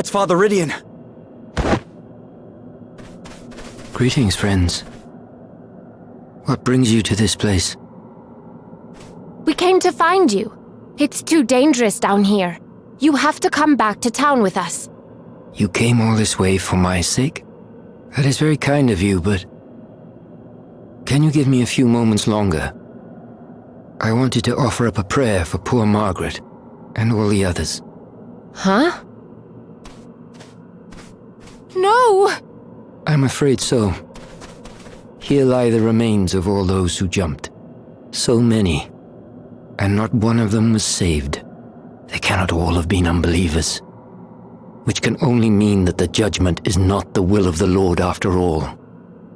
It's Father Rydian. Greetings, friends. What brings you to this place? We came to find you. It's too dangerous down here. You have to come back to town with us. You came all this way for my sake? That is very kind of you, but... Can you give me a few moments longer? I wanted to offer up a prayer for poor Margaret, and all the others. Huh? No! I'm afraid so. Here lie the remains of all those who jumped. So many. And not one of them was saved. They cannot all have been unbelievers. Which can only mean that the judgment is not the will of the Lord after all.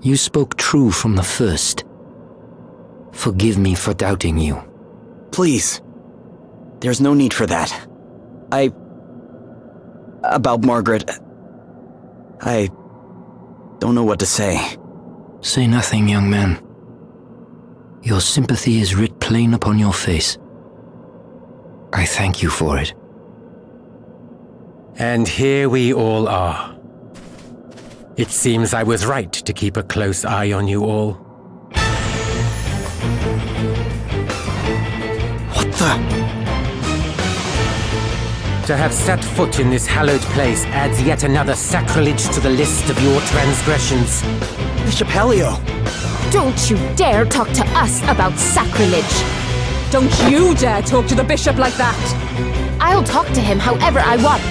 You spoke true from the first. Forgive me for doubting you. Please. There's no need for that. About Margaret... I don't know what to say. Say nothing, young man. Your sympathy is writ plain upon your face. I thank you for it. And here we all are. It seems I was right to keep a close eye on you all. What the... To have set foot in this hallowed place adds yet another sacrilege to the list of your transgressions. Bishop Helio! Don't you dare talk to us about sacrilege! Don't you dare talk to the bishop like that! I'll talk to him however I want.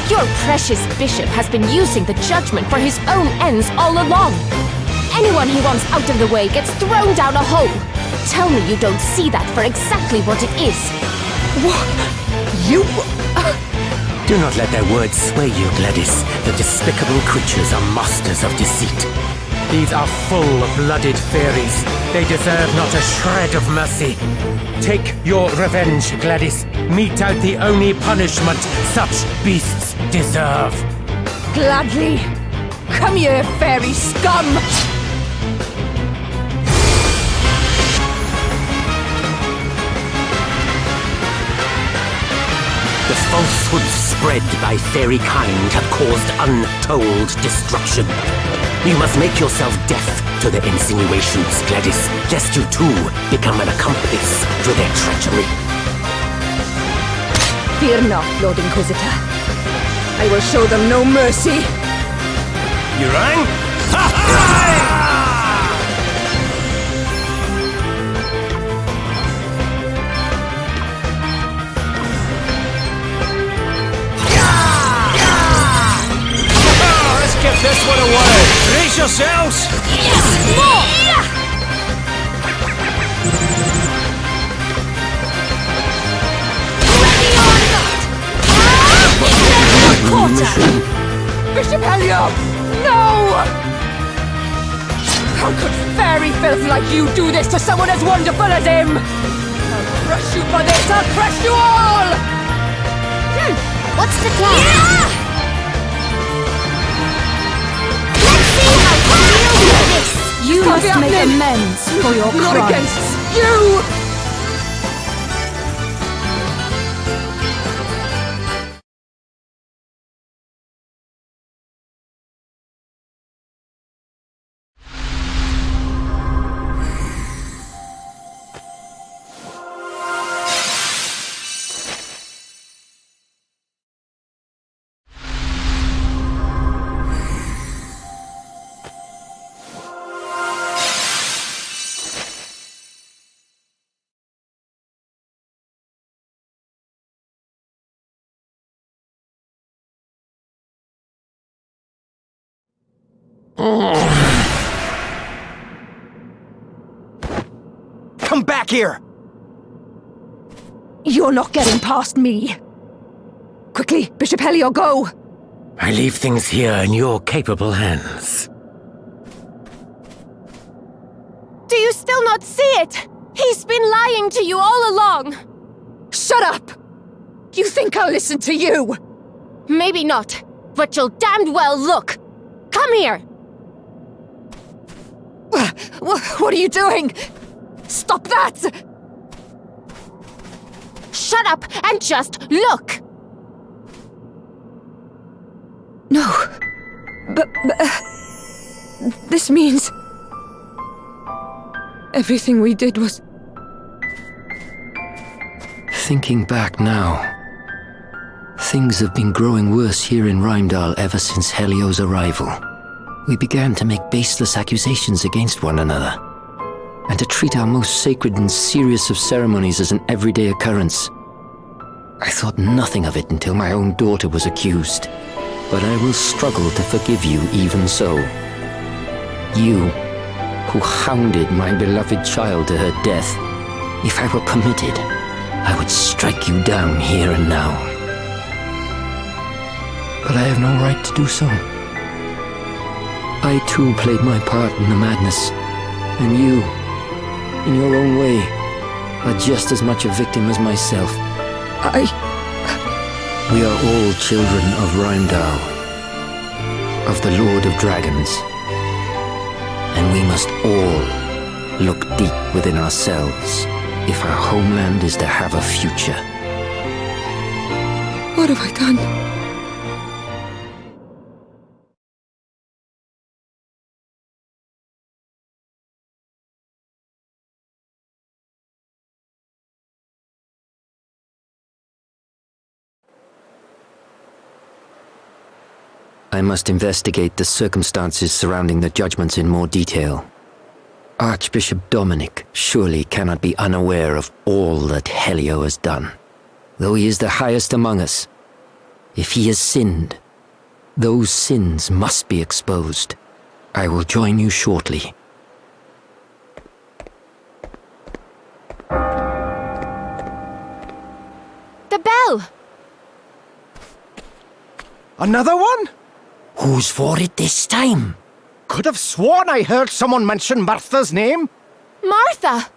Your precious bishop has been using the judgment for his own ends all along. Anyone he wants out of the way gets thrown down a hole. Tell me you don't see that for exactly what it is. What? You... Do not let their words sway you, Gladys. The despicable creatures are masters of deceit. These are full-blooded fairies. They deserve not a shred of mercy. Take your revenge, Gladys. Mete out the only punishment such beasts deserve. Gladly. Come here, fairy scum! The falsehoods spread by fairy kind have caused untold destruction. You must make yourself deaf to their insinuations, Gladys, lest you too become an accomplice to their treachery. Fear not, Lord Inquisitor. I will show them no mercy. You rang? Ha ha! Give this one a whirl! Brace yourselves! Yes! More! Bishop Helio! No! How could fairy filth like you do this to someone as wonderful as him? I'll crush you for this! I'll crush you all! What's the plan? Yeah! You must make amends for your Not crime. against you! Come back here! You're not getting past me. Quickly, Bishop Helio, go! I leave things here in your capable hands. Do you still not see it? He's been lying to you all along. Shut up! You think I'll listen to you? Maybe not, but you'll damned well look. Come here! What are you doing? Stop that! Shut up and just look! No. But this means... everything we did was... Thinking back now, things have been growing worse here in Rheimdall ever since Helio's arrival. We began to make baseless accusations against one another, and to treat our most sacred and serious of ceremonies as an everyday occurrence. I thought nothing of it until my own daughter was accused, but I will struggle to forgive you even so. You, who hounded my beloved child to her death. If I were permitted, I would strike you down here and now. But I have no right to do so. I too played my part in the madness, and you, in your own way, are just as much a victim as myself. We are all children of Rheimdall, of the Lord of Dragons, and we must all look deep within ourselves if our homeland is to have a future. What have I done? I must investigate the circumstances surrounding the judgments in more detail. Archbishop Dominic surely cannot be unaware of all that Helio has done. Though he is the highest among us, if he has sinned, those sins must be exposed. I will join you shortly. The bell! Another one? Who's for it this time? Could have sworn I heard someone mention Martha's name. Martha!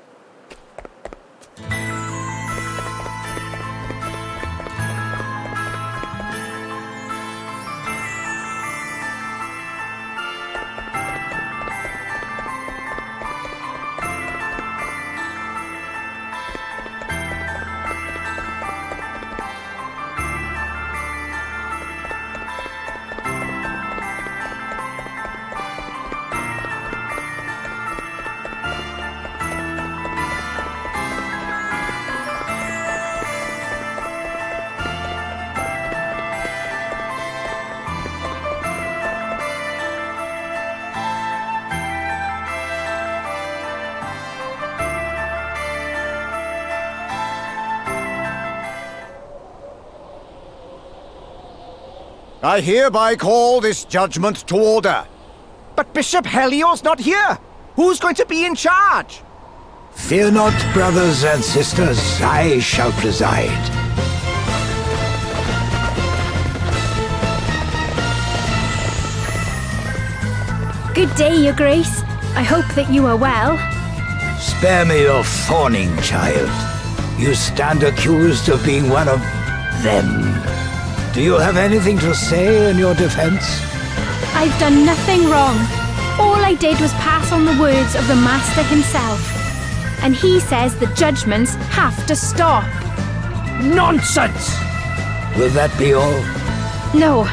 I hereby call this judgment to order. But Bishop Helio's not here. Who's going to be in charge? Fear not, brothers and sisters, I shall preside. Good day, Your Grace. I hope that you are well. Spare me your fawning, child. You stand accused of being one of them. Do you have anything to say in your defense? I've done nothing wrong. All I did was pass on the words of the Master himself. And he says the judgments have to stop. Nonsense! Will that be all? No.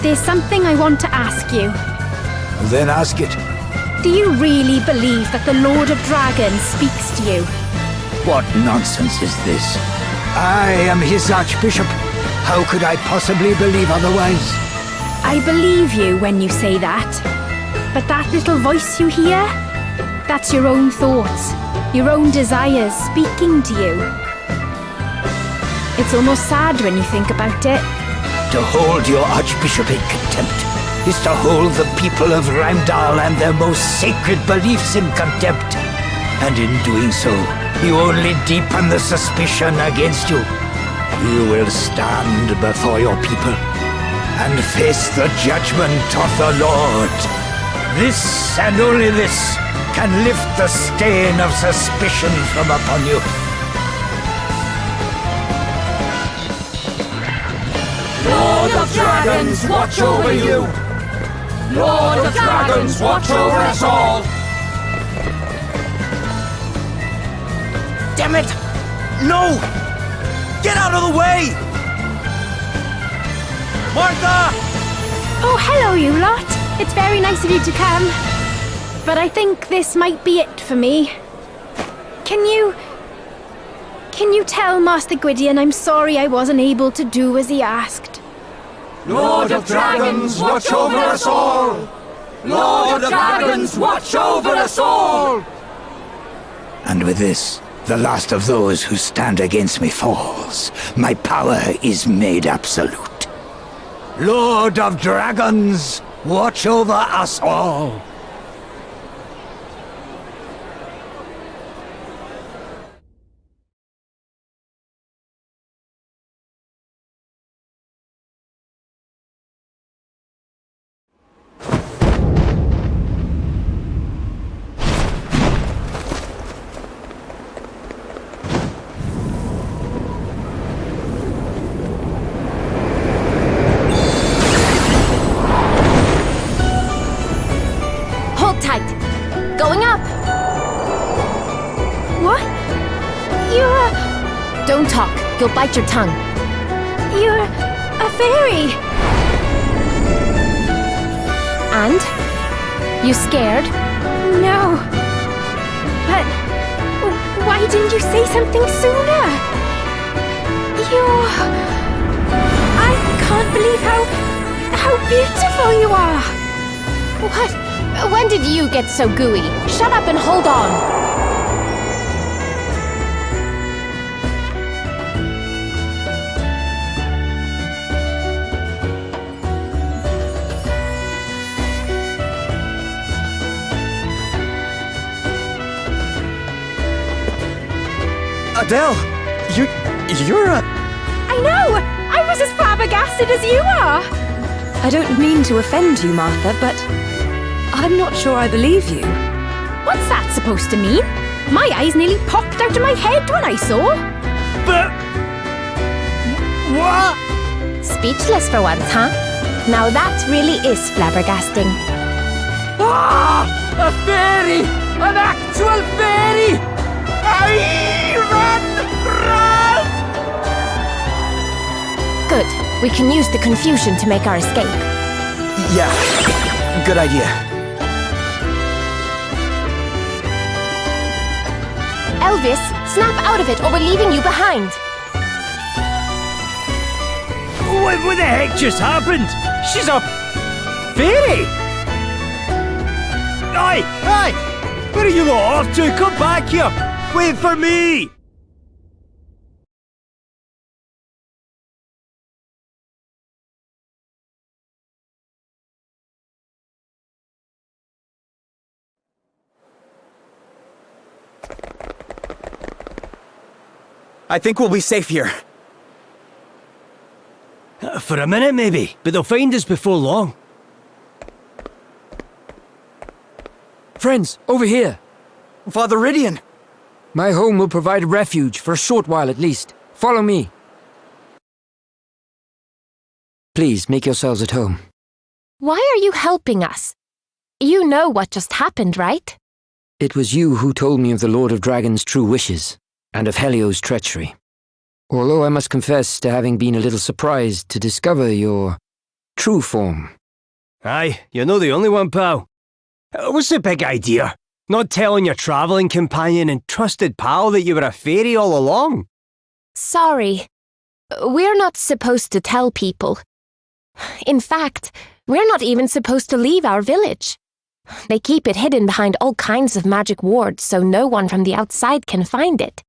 There's something I want to ask you. Then ask it. Do you really believe that the Lord of Dragons speaks to you? What nonsense is this? I am his Archbishop. How could I possibly believe otherwise? I believe you when you say that. But that little voice you hear? That's your own thoughts, your own desires speaking to you. It's almost sad when you think about it. To hold your Archbishop in contempt is to hold the people of Rheimdall and their most sacred beliefs in contempt. And in doing so, you only deepen the suspicion against you. You will stand before your people and face the judgment of the Lord. This and only this can lift the stain of suspicion from upon you. Lord of Dragons, watch over you! Lord of Dragons, watch over us all! Damn it! No! Get out of the way! Martha! Oh, hello, you lot. It's very nice of you to come. But I think this might be it for me. Can you tell Master Gwydion I'm sorry I wasn't able to do as he asked? Lord of Dragons, watch over us all! Lord of Dragons, watch over us all! And with this, the last of those who stand against me falls. My power is made absolute. Lord of Dragons, watch over us all! Going up! What? You're Don't talk. You'll bite your tongue. You're a fairy! And? You scared? No. But why didn't you say something sooner? I can't believe how beautiful you are! What? When did you get so gooey? Shut up and hold on. Adelle! You're a... I know! I was as flabbergasted as you are! I don't mean to offend you, Martha, but I'm not sure I believe you. What's that supposed to mean? My eyes nearly popped out of my head when I saw. But... what? Speechless for once, huh? Now that really is flabbergasting. Ah! A fairy! An actual fairy! Run! Good. We can use the confusion to make our escape. Yeah, good idea. Elvis, snap out of it or we're leaving you behind. What the heck just happened? She's a... fairy! Aye! Where are you lot off to? Come back here! Wait for me! I think we'll be safe here. For a minute, maybe, but they'll find us before long. Friends, over here. Father Rydian! My home will provide refuge for a short while at least. Follow me. Please, make yourselves at home. Why are you helping us? You know what just happened, right? It was you who told me of the Lord of Dragon's true wishes, and of Helio's treachery. Although I must confess to having been a little surprised to discover your true form. Aye, you're not the only one, pal. What's the big idea? Not telling your travelling companion and trusted pal that you were a fairy all along? Sorry. We're not supposed to tell people. In fact, we're not even supposed to leave our village. They keep it hidden behind all kinds of magic wards so no one from the outside can find it.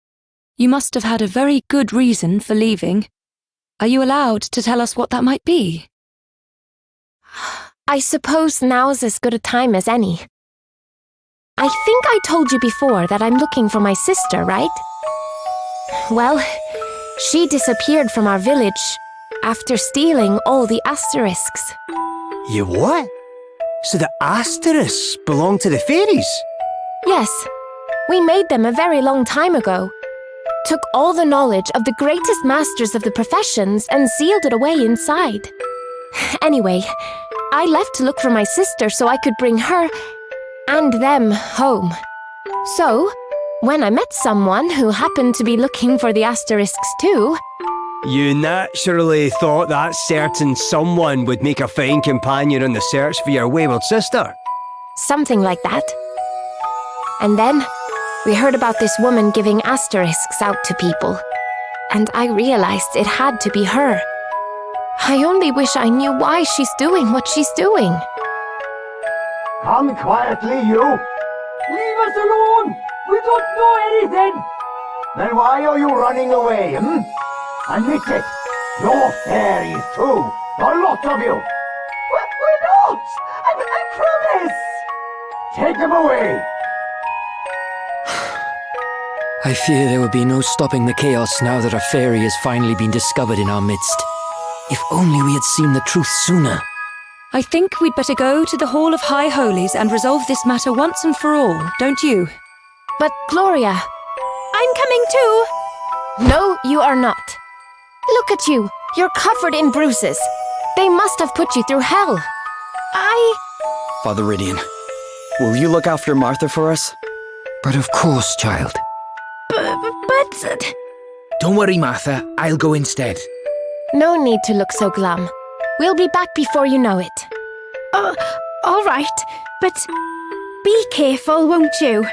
You must have had a very good reason for leaving. Are you allowed to tell us what that might be? I suppose now's as good a time as any. I think I told you before that I'm looking for my sister, right? Well, she disappeared from our village after stealing all the asterisks. You what? So the asterisks belong to the fairies? Yes, we made them a very long time ago. Took all the knowledge of the greatest masters of the professions and sealed it away inside. Anyway, I left to look for my sister so I could bring her and them home. So, when I met someone who happened to be looking for the asterisks too, You naturally thought that certain someone would make a fine companion in the search for your wayward sister. Something like that. And then, we heard about this woman giving asterisks out to people. And I realized it had to be her. I only wish I knew why she's doing what she's doing. Come quietly, you. Leave us alone! We don't know anything! Then why are you running away, Admit it. You're fairies too. A lot of you. We're not! I promise! Take them away. I fear there will be no stopping the chaos now that a fairy has finally been discovered in our midst. If only we had seen the truth sooner. I think we'd better go to the Hall of High Holies and resolve this matter once and for all, don't you? But Gloria... I'm coming too! No, you are not. Look at you. You're covered in bruises. They must have put you through hell. Father Rydian, will you look after Martha for us? But of course, child. But... Don't worry, Martha. I'll go instead. No need to look so glum. We'll be back before you know it. all right, but be careful, won't you?